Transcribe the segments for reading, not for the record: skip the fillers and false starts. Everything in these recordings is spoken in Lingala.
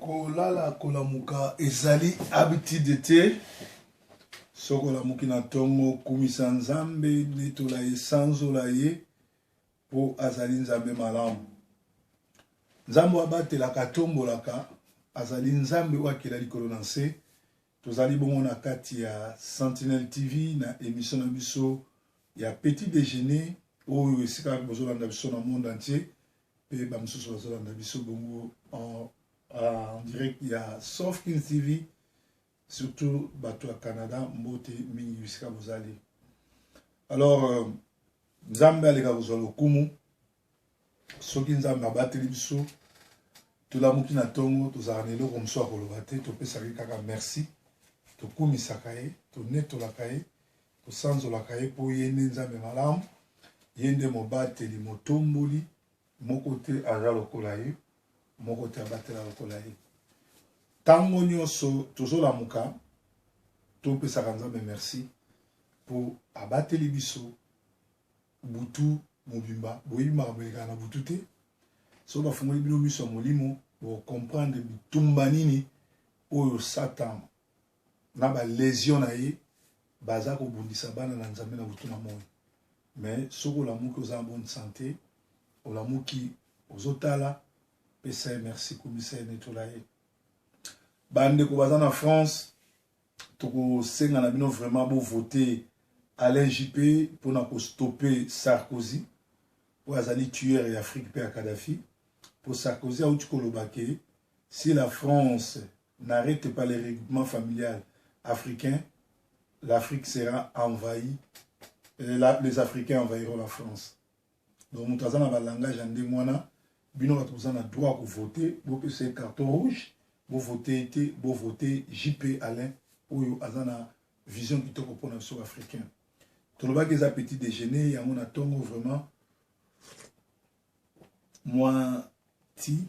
kolala kolamuka ezali habitude te soko kolamuki na tongo kumisa nzambe netola ye sanzola ye po azali nzambe malamu nzambe abatelaka tombolaka azali nzambe wakela likolo na nse tozali bongo na kati ya Sentinelle TV na émission na biso ya petit déjeuner oyo esika bozolanda biso na monde entier pe bamosusu bazolanda biso bongo en direct ya Sofkins TV surtout bato ya Canada mbote mingi esika bozali. Alors nzambe aleka kozwa lokumu soki nzambe abateli biso tolamuki na tongo tozala na eloko mosusu ya koloba te topesaki kaka merci tokumisaka ye tonetolaka ye tosanzolaka ye mpo ye nde nzambe malamu ye nde mobateli motomboli moko te aza lokola ye moko te abatela lokola ye ntango nyonso tozolamuka topesaka nzambe merci mpo abateli biso butu mobimba boyibimaka boyekaka na butu te so bafungoli bino miso ya molimo bokomprendre bitumba nini oyo satan na balésion na ye baza kobundisa bana na nzambe na butu na moi mais soki olamuki oza na bonne santé olamuki ozotala pesa ye merci komisa ye netola ye bandeko baza na France tokosenga na bino vraiment bovote Alain Juppé mpona kostope Sarkozy oyo azali tueur ya Afrique mpe ya Kadhafi pour Sarkozy auti koloba ke si la France n'arrête pas les règlements familiales africains, l'Afrique sera envahie, les Africains envahiront la France. Donc, nous avons un langage en démoina, nous avons un droit de voter, vous pouvez carton rouge, vous votez JP Alain, ou vous avez une vision qui est pour les Africains. Tout le monde qui a un petit déjeuner, il y a un tongo vraiment, moi, ti,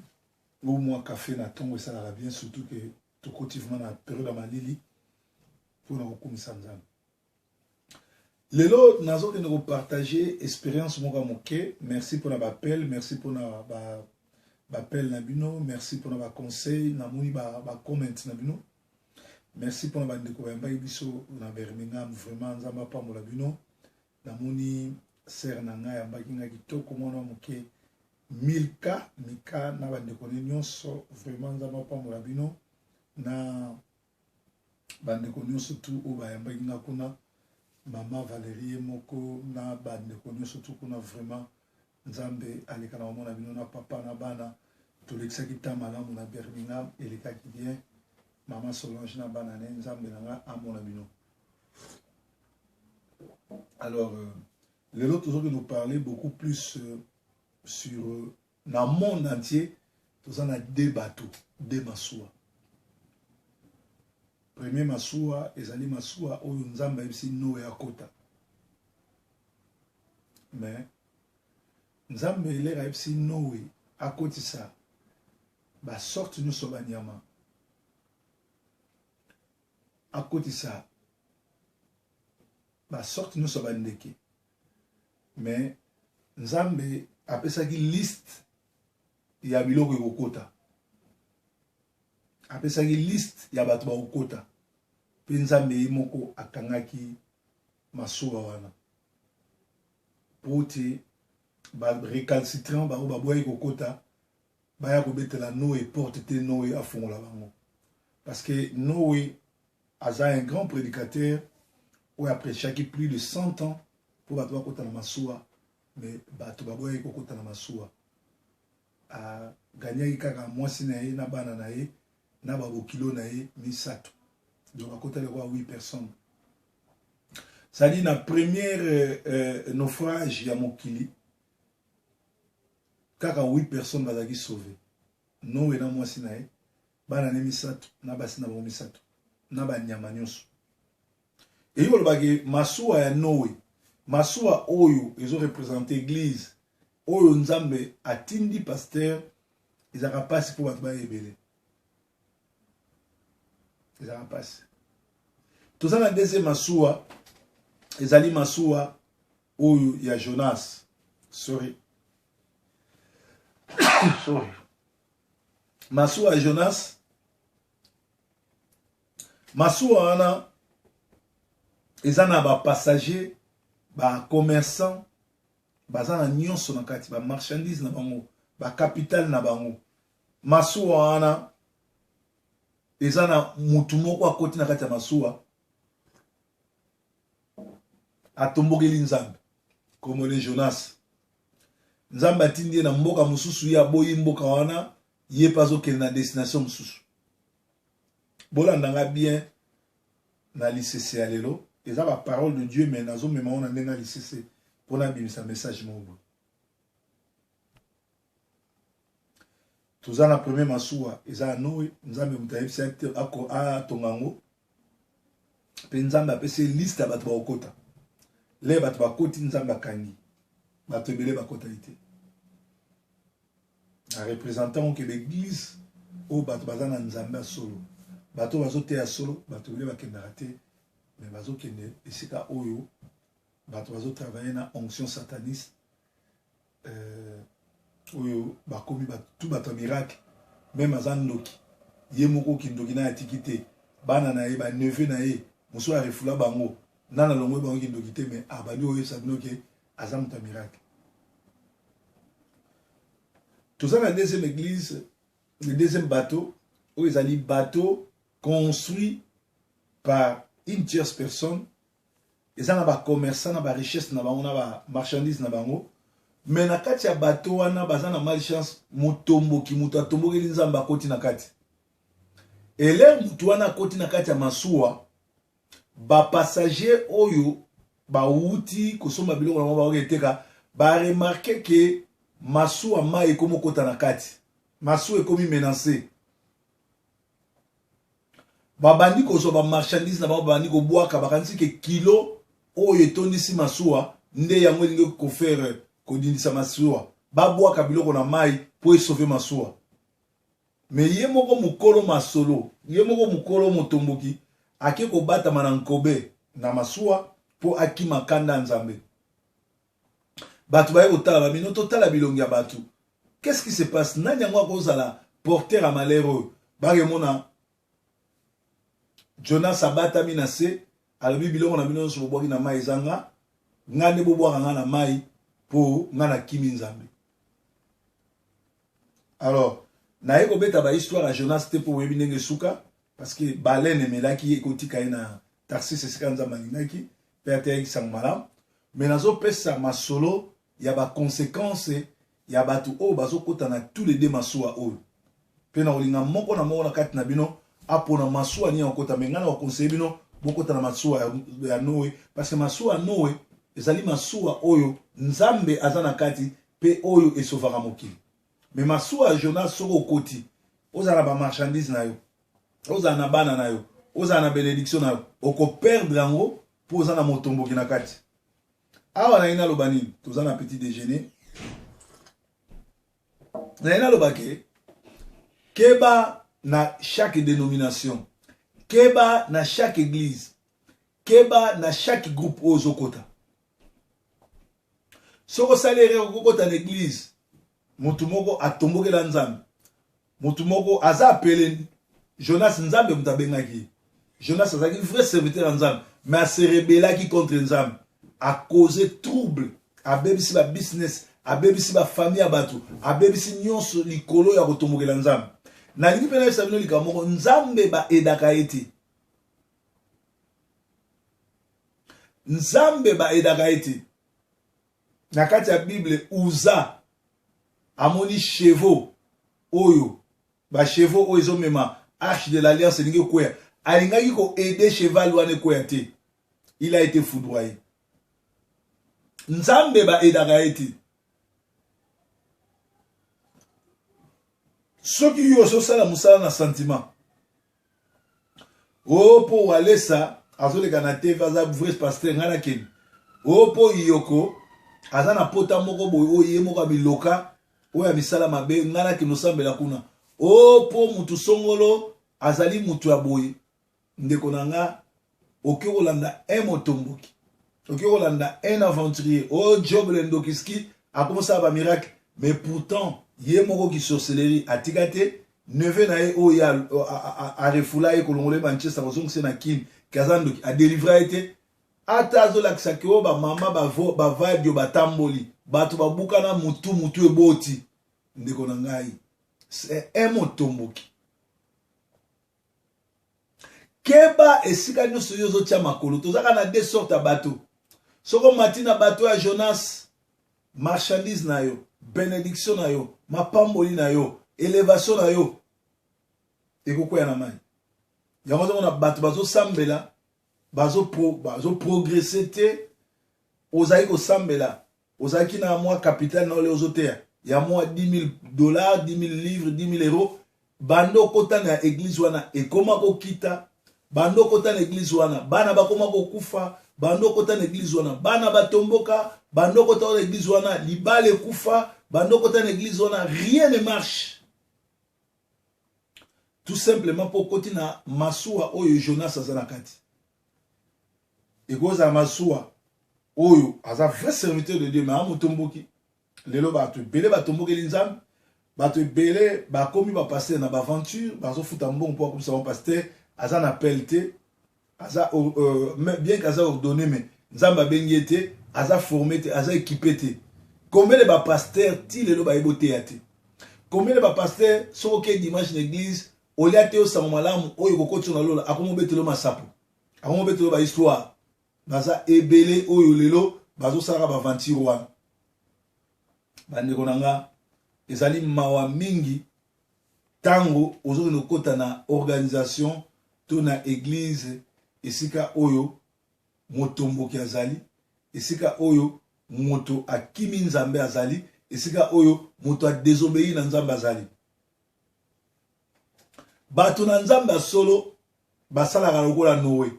ou moi, café, na tongo, ça va bien, surtout que tout cultivement dans la période de Malili, pour nous recommencer. Lelo, nous avons partagé l'expérience moke. Merci pour l'appel, merci pour l'appel nabino, merci pour le conseil, namoni comment nabino. Merci pour la découverte biso na Birmingham vraiment nzamba pa mo labino. Namoni ser nanga ya bakinga kitoko mona moke 1000K mika na bandeko nyonso vraiment nzamba pa mo labino na bandeko nyonso tu o bayamba kinga kuna Maman Valérie moko na bandeko nyonso tu kuna vraiment nzambe aleka na mona bino na papa na bana tolekisaki ta malamu na Birmingham elekaki bien Maman Solange na bana ne nzambe nanga amona bino. Alors les autres nous parler beaucoup plus sur dans le monde entier tous en a deux bateaux deux masuwa. Premier masuwa ezali masuwa oyo nzambe ebisi Noé akota. Mais nzambe elera ebisi Noé akotisa ba sorte nyonso banyama. Akotisa ba sorte nyonso bandeke. Mais nzambe apesaki liste ya biloko ekokota. Apesaki liste ya bato ba okota. Pe nzambe ye moko akangaki masuwa wana. Pote ba récalcitrant ba boye kokota baya kobetela Noé porte te Noé afongola bango. Parce que Noé aza un grand prédicateur où après chaque plus de 100 ans pour bato bakota na masuwa mais bato baboye kokota na masuwa. A gagné kaka mwasi na ye na bana na ye na babo kilo na ye misato. Donc à côté de 8 personnes. Ça dit na première naufrage ya mokili kaka 8 personnes bazaki sauver. Noé na mwasi na ye bana ne misato na basi na bo misato na banyama nyonso. Et yo lobaki masuwa ya Noé masuwa oyo ezo représenter église oyo nzambe atindi pasteur ezaka pasi pour bato ba ebele. Ezaka pasi. Toza na deuxième masuwa ezali masuwa oyo ya Jonas. Sorry. Masuwa ya Jonas masuwa wana eza na ba passager ba commerçant baza na nyonso na kati ba marchandise na bango ba capital na bango masuwa wana eza na mutu moko akoti na kati ya masuwa atombokeli nzambe komole Jonas nzambe atindi na mboka mususu ya boyi mboka wana ye pazo ke na destination mususu bolanda bien na licece ya lelo eza ba parole de Dieu mais nazo mema ona ndenga licece pona bimisa message mo tozana premier masuwa eza Noé nzambe mutayebisa ako a tongango pe nzambe apese liste bato ba okota le bato bakoti nzambe akangi bato ebele bakota ite na représentant ke l'église o bato bazana nzambe solo bato bazote ya solo bato ebele bakendaka te mais bazokende esika oyo bato bazotravaille na onction sataniste oyo bakomi tout bato miracle même aza ndoki ye moko kindoki na atiki te bana na ye baneve na ye mosu arefula bango nana longo bango kindoki te mais abandi oyo sabino ke aza moto miracle toza na deuxième église le deuxième bateau oyo ezali bateau construit par une tierce personne eza na ba commerçant na ba richesse na bango na ba marchandise na bango mais na kati ya bateau wana baza na malchance motomboki mutu atombokeli nzambe akoti na kati ele mutu wana akoti na kati ya masuwa bapassager oyo bauti kosomba biloko na bango baoketeka baremarke ke masuwa mai ekomi okota na kati masuwa ekomi menacé babandi kozwa bamarchandise na bango babandi kobwaka bakanisi ke kilo oyo etondisi masuwa nde yango elingi kofere kodindisa masuwa babwaka biloko na mai po esauve masuwa me ye moko mukolo masolo ye moko mukolo motomboki ake kobatama na nkobe na masuwa po akima kanda nzambe bato baye kotala bamino totala bilongi ya bato qu'est-ce qui se passe nani yango akozala porteur à malheur oyo bakemona Jonas abatami na se alobi biloko na bino nyonso bobwaki na mai ezanga nga nde bobwaka nga na mai po nga na kimi nzambe alors naye kobeta bahistoire ya Jonas te po oyebi ndenge suka parce que baleine emelaki ekotika ye na Tarsis esika nzambe alingaki mpe ateyakisanga malamu me nazopesa masolo ya baconséquence ya bato oyo bazokota na tous les deux masuwa oyo mpe na kolinga moko na moko na kati na bino apona masuwa nini okota me nga na bakonseye bino bokota na masuwa ya Noe parce que masuwa ya Noe ezali masuwa oyo nzambe aza na kati mpe oyo esovaka mokili me masuwa ya Jonas soko okoti ozala na bamarchandise na yo ozala na bana na yo ozala na bénédiction na yo okoperdre yango mpo oza na motomboki na kati awa na ye naloba nini toza na petit déjeuner na ye naloba ke keba na chaque dénomination keba na chaque église keba na chaque groupe oyo ozokota soko salere okokota na église mutu moko atombokela nzambe mutu moko aza apele Jonas nzambe mutu abengaki Jonas azalaki vrai serviteur ya nzambe mais aserebelaki contre nzambe a causé trouble abebisi ba business abebisi ba famille ya bato abebisi nyonso likolo ya kotombokela nzambe nalingi mpe nayebisa bino likambo moko nzambe baedaka ye te nzambe baedaka ye te na kati ya bible Uza amoni chevaux oyo bachevaux oyo ezomema arche de l'alliance elingi ekweya alingaki koede cheval wana ekweya te il a été foudroyé nzambe baedaka ye te soki yo ososala mosala na sentiment o mpo walesa azoleka na tv aza vrai pasteur ngai nakeni o mpo yoko aza na pota moko boye oyo ye moko ya biloka oyo ya misala mabe ngai nakeni osambela kuna o mpo mutu songolo azali mutu ya boye ndeko na nga oki kolanda un motomboki oki kolanda un aventurier o Job le ndokiski akomosala ba miracle mais pourtant ye moko ki sorcellerie atika te Neve na ye o ya a refula ye kolongole Manchester bazong se na kin kazando a délivrer été ata azolakisa ke o ba mama ba vibe yo batamboli bato babukana mutu eboti ndeko na ngai c'est un motomboki keba esika nyonso yo ozotia makolo tozaka na deux sortes ya bato soko matina bato ya Jonas marchandise na yo bénédiction na yo mapamboli na yo élévation na yo ekokwea na mai yango ozomona bato bazosambela bazo progresser te ozali kosambela ozalaki na mwa capital na ole ozoteya ya mwa $10,000 $10,000 livres $10,000 bando kota na église wana ekoma kokita bando kota na église wana bana bakoma kokufa bando kota na église wana bana batomboka bando kota na église wana libale kufa bando kota na église wana rien ne marche tout simplement pour koti na masuwa oyo Jonas azana kati ekoza masuwa oyo aza vrai serviteur de Dieu mais amutomboki lelo bato belé batomboki linzam bato belé bakomi ba passer na ba aventure bazo futa mbongo pour comme ça mon pasteur aza na pelte aza bien qu'aza ordonné mais nzamba bengete aza formé te aza équipé te combien de ba pasteur ti lelo ba ebote yate combien de ba pasteur so ke dimanche l'église oliate o sa malamu oyo kokotso na lola akomo betelo masapo akomo betelo ba histoire baza ebele oyo lelo bazo sala ba aventure wana bandeko nanga ezali mawa mingi tango ozokende kokota na organisation to na église esika oyo motomboki azali esika oyo moto akimi nzambe azali esika oyo moto adesobéi na nzambe azali bato na nzambe solo basalaka lokola Noé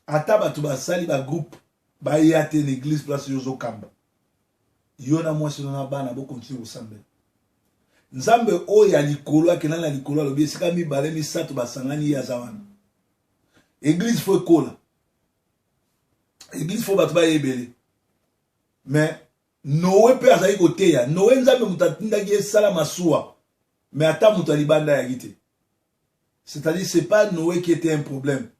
ata bato basali ba groupe baya te l'église place yozo kamba yo na mwasi na bana bo continue kosambela nzambe oyo ya likolo akena na likolo alobi esika mibale misato basangani ya zawana église fo ekola église fo bato bayebele mais Noé pe azali koteya Noé nzambe mutatindaki esala masuwa mais ata mutu alibanda ya gite c'est-à-dire c'est pas Noé qui était un problème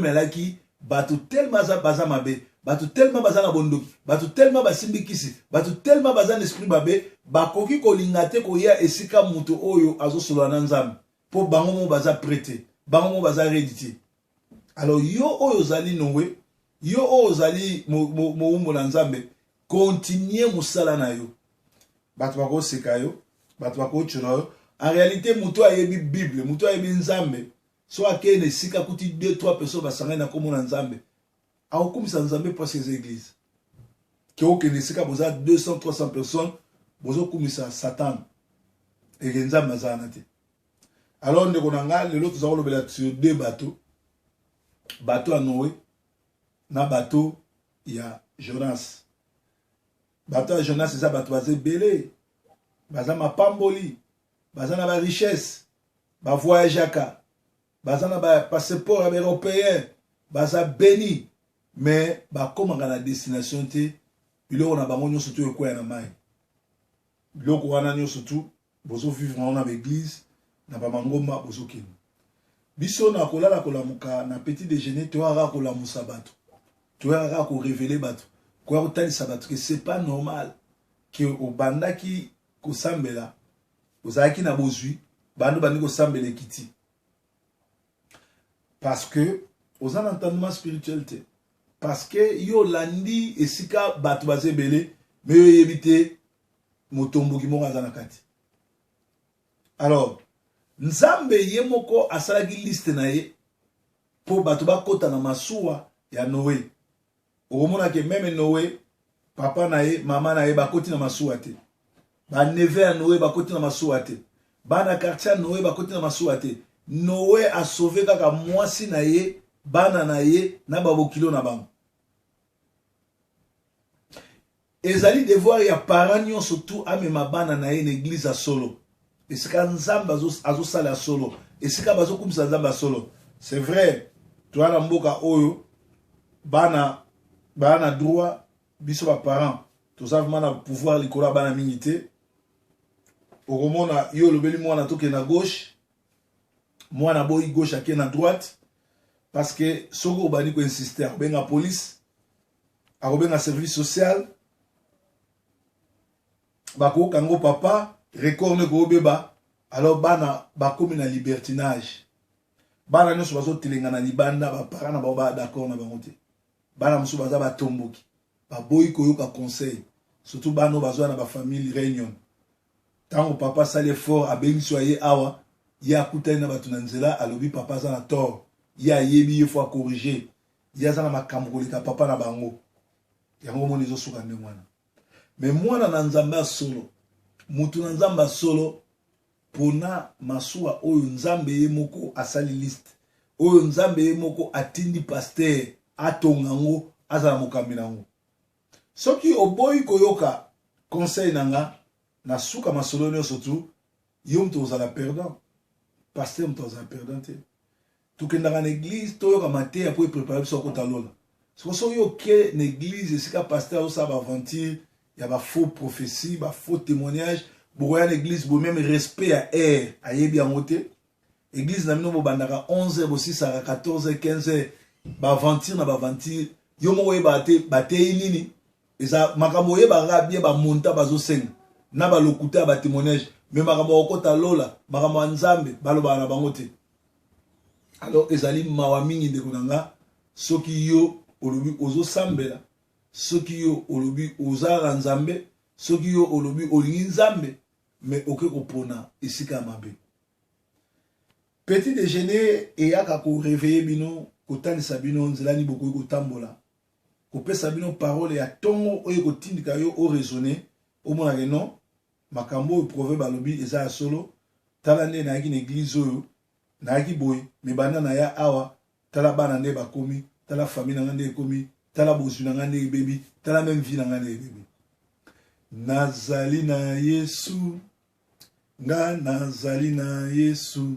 est là qui bato tellement baza mabe bato tellement baza na bondoki bato tellement basimbikisi bato tellement baza l'esprit babe bakoki kolinga te koya esika mutu oyo azosola na nzambe po bango mo baza prêté bango mo baza rédité alors yo oyo zali Noé yo oyo zali mo na nzambe continuer musala na yo bato bako seka yo bato bako chuna yo en réalité mutu ayebi Bible mutu ayebi nzambe so akene sika kuti 2-3 personnes basangana na komona nzambe aokumisa nzambe pour ces églises ke okene sika boza 200-300 personnes bozo kumisa Satan et nzambe azana te alors ndeko nanga lelo tozako lobela sur deux bateaux bateau ya Noé na bateau ya Jonas bateau ya Jonas eza bato baza ebele baza mapamboli baza na ba richesse ba voyageaka baza na ba passeport européen baza béni mais bakomaka na destination te biloko na bango nyonso to ekoya na mai biloko wana nyonso tu bozo vivre na l'église na bamangomba bozokende biso na kolala kolamuka na petit déjeuner toyaka kolamusa bato toyaka korévéler bato koya kotalisa bato que c'est pas normal que obandaki kosambela ozalaki na bozwi bando bandi kosambela ekiti parce que oza na entendement spirituel te parce que yo landi esika bato bazebele mais yo yebi te motomboki moko aza na kati alors nzambe ye moko asalaki liste na ye po bato bakota na masuwa ya Noé okomona ke meme Noé papa na ye mama na ye bakoti na masuwa te baneve ya Noé bakoti na masuwa te bana quartier ya Noé bakoti na masuwa te Noé a sauvé kaka mwasi na ye bana na ye na babokilo na bango ezali devoir ya parent nyonso tu amema bana na ye na église ya solo esika nzambe azosala ya solo esika bazokumisa nzambe ya solo c'est vrai toya na mboka oyo bana droit biso ba parent toza vraiment na pouvoir likolo ya bana mingi te okomona yo lobeli mwana toke na gauche mwana boyi gauche ake na droite parce que soko obani ko insister akobenga police akobenga service social bakoyoka ngo papa record ne koyobeba alors bana bakomi na libertinage bana nyonso bazotelenga na libanda bapara na bao d'accord na bango te bana mosusu baza batomboki baboyi koyoka conseil surtout bana bazwa na bafamille réunion ntango papa asali effort abengisi ye awa ye akutani na bato na nzela alobi papa aza na tort ye ayebi ye fo akorrige ye aza na makambo koleka papa na bango yango moni ezosuka nde mwana me mwana na nzambe ya solo mutu na nzambe ya solo pona masuwa oyo nzambe ye moko asali liste oyo nzambe ye moko atindi pasteur atonga ngo azala mokambi nango soki oboyi koyoka conseil nanga na suka masolo nyonso tu yo mutu ozala perdant pasteur mutu ozala perdant te tukendaka na église toyoka mateya po eprépare biso akota lola soki oke na église esika pasteur azosala baaventure ya bafaux prophétie bafaux témoignage bokoya na église bo même respect ya air ayebi yango te église na bino bobandaka 11h bosisaka 14h 15h baaventure na baaventure yo moko oyebaka te bateyi nini eza makambo oyebaka bie bamonta bazosenga na balokuta ya batémoignage me makambo okota lola makambo ya nzambe balobaka na bango te alors ezali mawa mingi ndeko na nga soki yo olobi ozosambela soki yo olobi ozala nzambe soki yo olobi olingi nzambe me oke kopona esika ya mabe petit déjeuner eyaka koréveille bino kotandisa bino nzela nini bokoki kotambola kopesa bino parole ya ntongo oyo kotindika yo oraisonne omonake non makambo oyo proverbe alobi eza ya solo tala nde nayaki na église oyo nayaki boye me banda na ya awa tala bana nde bakomi tala famille na nga nde ekomi tala bozwi na nga nde ebebi tala meme vie na nga nde ebebi nazali na yesu nga nazali na yesu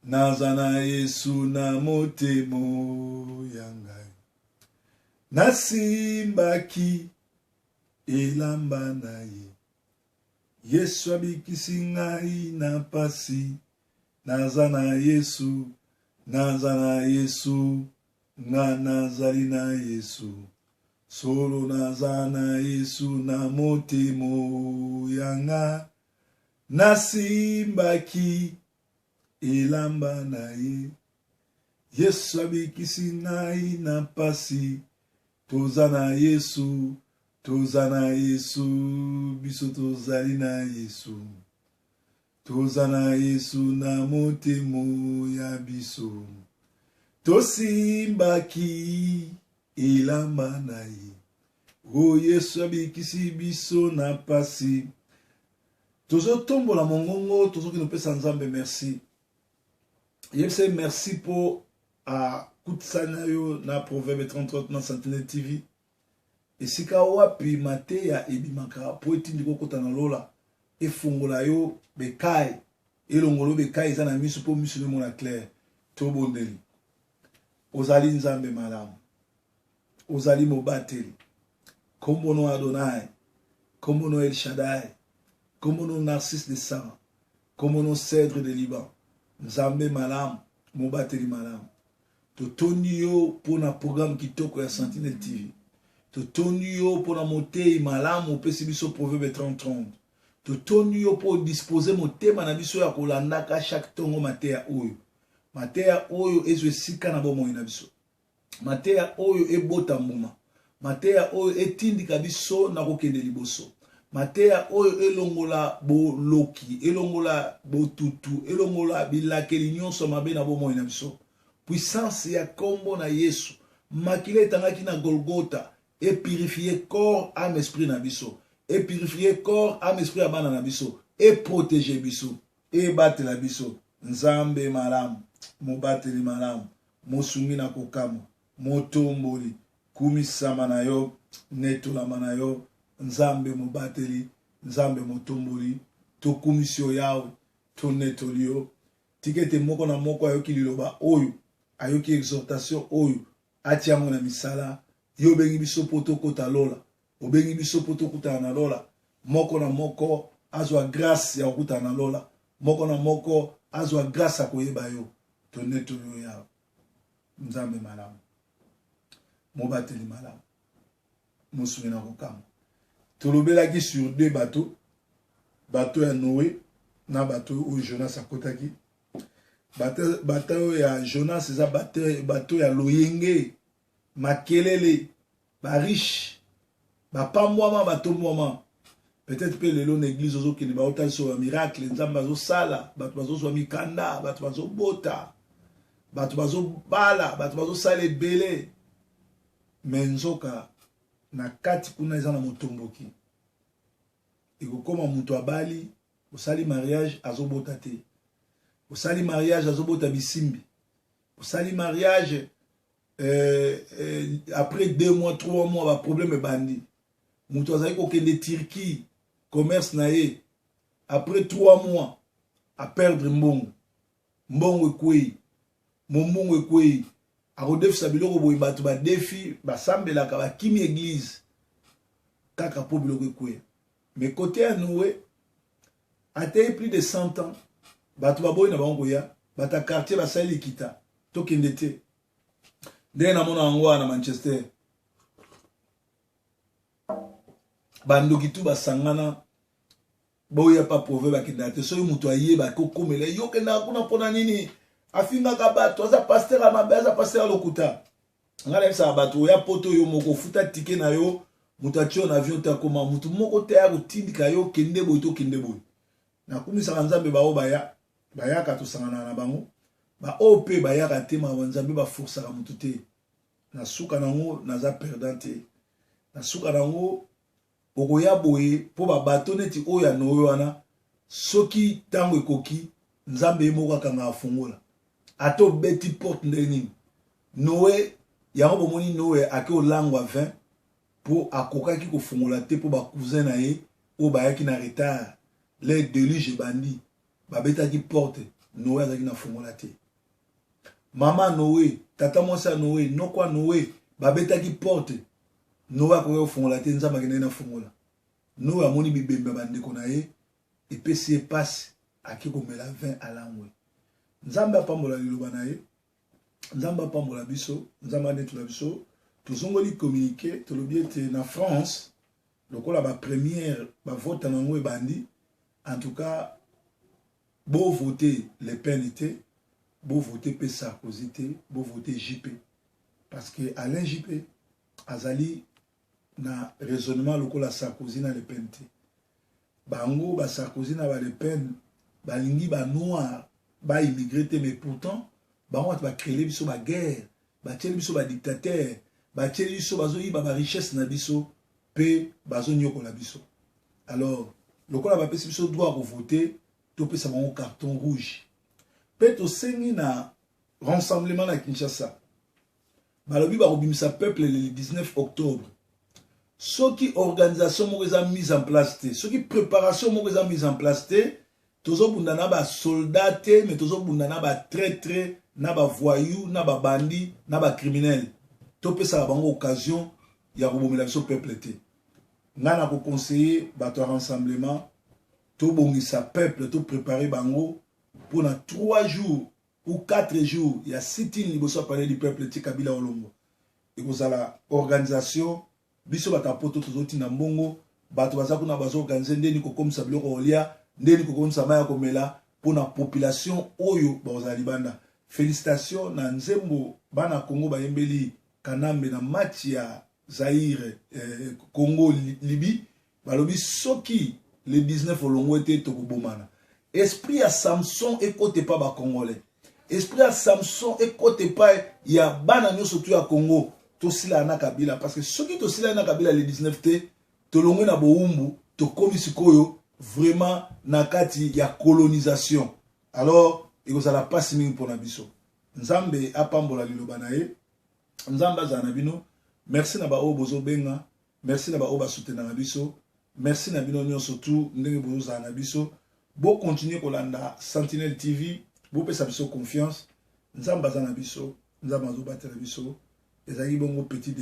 naza na yesu na motemo ya ngai nasimbaki elamba na ye yesu abikisi ngai na pasi naza na yesu nga nazali na yesu solo naza na yesu na motemo yanga nasimbaki elamba na ye yesu abikisi ngai na pasi toza na yesu biso tozali na yesu toza na yesu na motemo ya biso tosimbaki elamba na ye o yesu abikisi biso na pasi tozotombola mongongo tozoki nopesa nzambe merci yebise merci po akutisa na yo na proverbe 30 na Sentinelle TV esika wapi mateya ebimaka po etindi kokota na lola efungola yo bekai elongolo bekai eza na miso po miso nemona clair tobondeli ozali nzambe malamu ozali mobateli kombono Adonai kombono El Shaddai kombono Narcisse de sang kombono Cèdre de Liban nzambe malamu mobateli malamu totondi yo pona programme kitoko ya Sentinelle TV totondi yo pona motei malamu opesi biso proverbe 30 totondi yo po dispose motema na biso ya kolandaka chaque tongo mateya oyo ezwe sika na bomoi na biso mateya oyo ebota mbuma mateya oyo etindika biso na kokende liboso mateya oyo elongola boloki elongola botutu elongola bilakeli nyonso mabe na bomoi na biso puissance ya kombo na Yesu makile etangaki na Golgotha et purifier corps âme esprit na biso et purifier corps âme esprit ya bana na biso et protéger biso et batela biso nzambe malamu mobateli malamu mosungi na kokamo motomboli kumisama na yo netolama na yo nzambe mobateli nzambe motomboli tokumisio yawe tonetoli yo tikete moko na moko ayoki liloba oyo ayoki exhortation oyo atiango na misala yo bengi biso poto kota lola obengi biso poto kota na lola moko na moko azwa grâce ya okuta na lola moko na moko azwa grâce ya koyeba yo tonetolo ya nzambe malamu mobateli malamu mosungi na kokamba tolobelaki sur deux bateau ya Noé na bateau oyo Jonas akotaki bateau ya Jonas eza bateau ya loyenge makelele bariche bapambwama batombwama peut-être pe lelo na église ozokende baotaliso ya miracle nzambe azosala bato bazozwa mikanda bato bazobota bato bazobala bato bazosala ebele me nzoka na kati kuna eza na motomboki ekokoma moto abali osali mariage azobota te osali mariage azobota bisimbi osali mariage après 2 mois 3 mois ba problème ebandi moto azali kokende Turquie commerce na ye après 3 mois a perdre mbongo ekwei mombongo ekwei akodefisa biloko boye bato badefi basambelaka bakimi église kaka po biloko ekwei mais côté ya Noé atei plus de 100 ans bato baboyi na bango koya bata quartier basali likita tokende te ndenge namona yango wana na Manchester bandoki tu basangana boya pa prouver bakenda te soki moto ayeba kokomela yo kenda kuna mpona nini afingaka bato aza pasteur ya mabe aza pasteur ya lokuta nga nayebisaka bato oya poto yo moko ofuta tike na yo moto atio na avion te akoma moto moko te ya kotindika yo kende boye to kende boye nakumisaka nzambe bao bayaka tosangana na bango baoyo mpe bayaka te mawa nzambe baforsaka moto te na suka nango naza perdant te na suka nango okoya boye po babato neti oyo ya Noé wana soki ntango ekoki nzambe ye moko akanga afungola ata obeti porte ndenge nini Noé yango bomoni Noé ake olangwa 20 po akokaki kofungola te po bakousin na ye oyo bayaki na retard le déluge ebandi babetaki porte Noé azalaki na fungola te mama Noé tata mwasi ya Noé nokwa Noé babetaki porte Noé akoki kofungola te nzambe akendaki na fungola Noé amoni bibembe bandeko na ye epesi ye pasi aki komela 20 alangwe nzambe apambola liloba na ye nzambe apambola biso nzambe anetula biso tozongoli communiqué tolobi ete na France lokola bapremière bavota nango ebandi en tout cas beau voter Le Pen te beau voter pe Sarkozy te beau voter JP parce que Alain JP azali na raisonnement lokola Sarkozy na Le Pen te bango ba Sarkozy na ba Le Pen balingi ba noir ba immigré te mais pourtant bango ba créer biso ba guerre ba tieli biso ba dictateur ba tieli biso bazo yiba ba richesse na biso pe bazo nyokola biso alors lokola ba pesi biso droit à voter to pesa bango carton rouge pe to sengi na rassemblement na Kinshasa balobi ba kobimisa peuple le 19 octobre soki organisation moko eza mise en place te soki préparation moko eza mise en place te tozobunda na ba soldat te mais tozobunda na ba traître na ba voyou na ba bandi na ba criminel topesa bango occasion ya kobomela biso peuple te ngana ko conseiller bato ya rassemblement to bongisa peuple to préparer bango pour na 3 jours ou 4 jours ya sit-in liboso parler du peuple ti Kabila Olongo ekozala organisation biso batapoto tozoti na mbongo bato baza kuna bazo organiser ndeni kokomisa biloko olia ndeni kokomisa maya komela pour na population oyo bazali banda félicitations na nzembo bana Congo bayembeli kanambe na match ya Zaire Congo Libye balobi soki le 19 olongo ete tokobomana esprit ya Samson ekote pa ba congolais esprit ya Samson ekote pa ya bana nyoso tu ya Congo tosila na Kabila parce que soki tosila na Kabila le 19 te tolongwe na boumbu tokomi sikoyo vraiment na kati ya colonisation alors ekozala pasi mingi mpona biso nzambe apambola liloba na ye nzambe azala na bino merci na baoyo bozobenga merci na baoyo basoutenaka biso merci na bino nyonso tu ndenge bozozala na biso bo continuer kolanda Sentinelle TV bopesa biso confiance nzambe aza na biso nzambe azobatela biso ezali bongo petit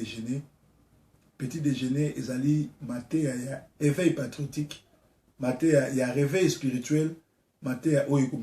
déjeuner ezali mateya ya éveil patriotique mateya ya réveil spirituel mateya oyo